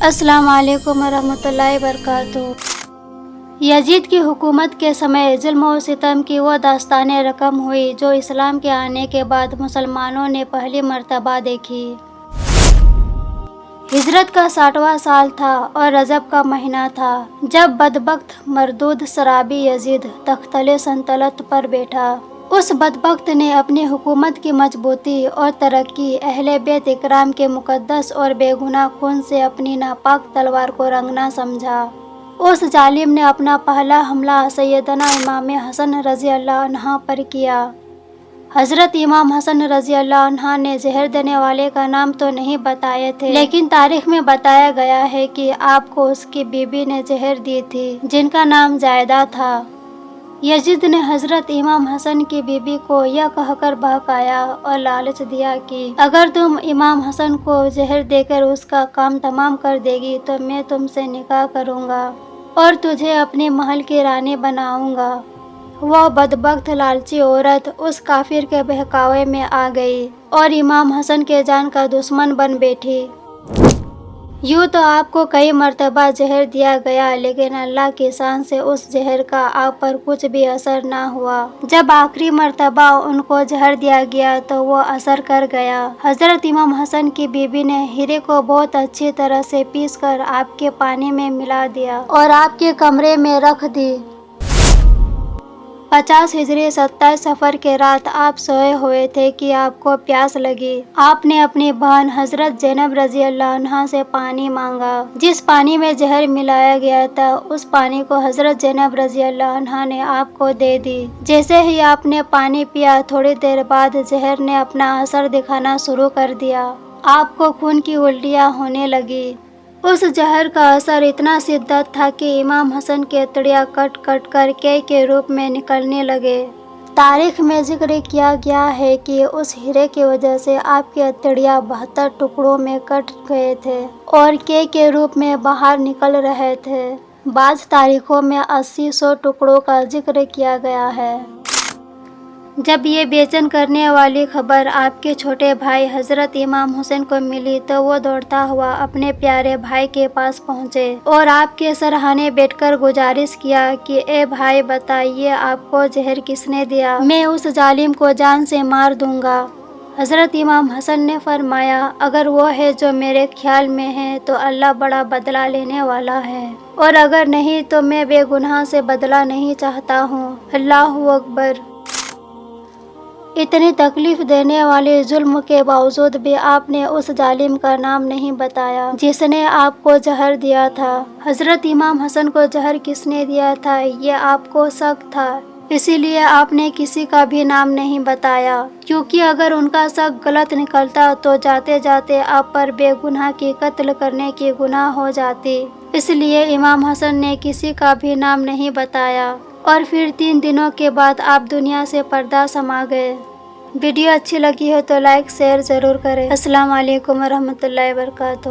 السلام علیکم ورحمۃ اللہ وبرکاتہ۔ یزید کی حکومت کے سمے ظلم و ستم کی وہ داستانیں رقم ہوئی جو اسلام کے آنے کے بعد مسلمانوں نے پہلی مرتبہ دیکھی۔ ہجرت کا 60واں سال تھا اور رجب کا مہینہ تھا جب بدبخت مردود شرابی یزید تختِ سلطنت پر بیٹھا۔ اس بدبخت نے اپنی حکومت کی مضبوطی اور ترقی، اہل بیت اکرام کے مقدس اور بے گناہ خون سے اپنی ناپاک تلوار کو رنگنا سمجھا۔ اس ظالم نے اپنا پہلا حملہ سیدنا امام حسن رضی اللہ عنہ پر کیا۔ حضرت امام حسن رضی اللہ عنہ نے زہر دینے والے کا نام تو نہیں بتائے تھے، لیکن تاریخ میں بتایا گیا ہے کہ آپ کو اس کی بیوی نے زہر دی تھی جن کا نام زائدہ تھا۔ یزید نے حضرت امام حسن کی بیوی کو یہ کہہ کر بہکایا اور لالچ دیا کہ اگر تم امام حسن کو زہر دے کر اس کا کام تمام کر دے گی تو میں تم سے نکاح کروں گا اور تجھے اپنے محل کی رانی بناؤں گا۔ وہ بدبخت لالچی عورت اس کافر کے بہکاوے میں آ گئی اور امام حسن کے جان کا دشمن بن بیٹھی۔ یوں تو آپ کو کئی مرتبہ زہر دیا گیا لیکن اللہ کی شان سے اس زہر کا آپ پر کچھ بھی اثر نہ ہوا۔ جب آخری مرتبہ ان کو زہر دیا گیا تو وہ اثر کر گیا۔ حضرت امام حسن کی بیوی نے ہیرے کو بہت اچھی طرح سے پیس کر آپ کے پانی میں ملا دیا اور آپ کے کمرے میں رکھ دی۔ 50 ہجری 27 صفر کے رات آپ سوئے ہوئے تھے کہ آپ کو پیاس لگی۔ آپ نے اپنی بہن حضرت زینب رضی اللہ عنہا سے پانی مانگا۔ جس پانی میں زہر ملایا گیا تھا اس پانی کو حضرت زینب رضی اللہ عنہا نے آپ کو دے دی۔ جیسے ہی آپ نے پانی پیا تھوڑی دیر بعد زہر نے اپنا اثر دکھانا شروع کر دیا۔ آپ کو خون کی الٹیاں ہونے لگی۔ اس زہر کا اثر اتنا شدید تھا کہ امام حسن کے اتڑیاں کٹ کٹ کر کئی کے روپ میں نکلنے لگے۔ تاریخ میں ذکر کیا گیا ہے کہ اس ہیرے کی وجہ سے آپ کے اتڑیاں 72 ٹکڑوں میں کٹ گئے تھے اور کئی کے روپ میں باہر نکل رہے تھے۔ بعض تاریخوں میں 80-100 ٹکڑوں کا ذکر کیا گیا ہے۔ جب یہ بے چین کرنے والی خبر آپ کے چھوٹے بھائی حضرت امام حسین کو ملی تو وہ دوڑتا ہوا اپنے پیارے بھائی کے پاس پہنچے اور آپ کے سرہانے بیٹھ کر گزارش کیا کہ اے بھائی بتائیے آپ کو زہر کس نے دیا، میں اس ظالم کو جان سے مار دوں گا۔ حضرت امام حسن نے فرمایا اگر وہ ہے جو میرے خیال میں ہے تو اللہ بڑا بدلہ لینے والا ہے اور اگر نہیں تو میں بے گناہ سے بدلہ نہیں چاہتا ہوں۔ اللہ اکبر۔ اتنی تکلیف دینے والے ظلم کے باوجود بھی آپ نے اس ظالم کا نام نہیں بتایا جس نے آپ کو زہر دیا تھا۔ حضرت امام حسن کو زہر کس نے دیا تھا یہ آپ کو شک تھا، اسی لیے آپ نے کسی کا بھی نام نہیں بتایا، کیونکہ اگر ان کا شک غلط نکلتا تو جاتے جاتے آپ پر بے گناہ کی قتل کرنے کی گناہ ہو جاتی۔ اس لیے امام حسن نے کسی کا بھی نام نہیں بتایا اور پھر 3 دنوں کے بعد آپ دنیا سے پردہ سما گئے۔ ویڈیو اچھی لگی ہو تو لائک شیئر ضرور کریں۔ السلام علیکم ورحمۃ اللہ وبرکاتہ۔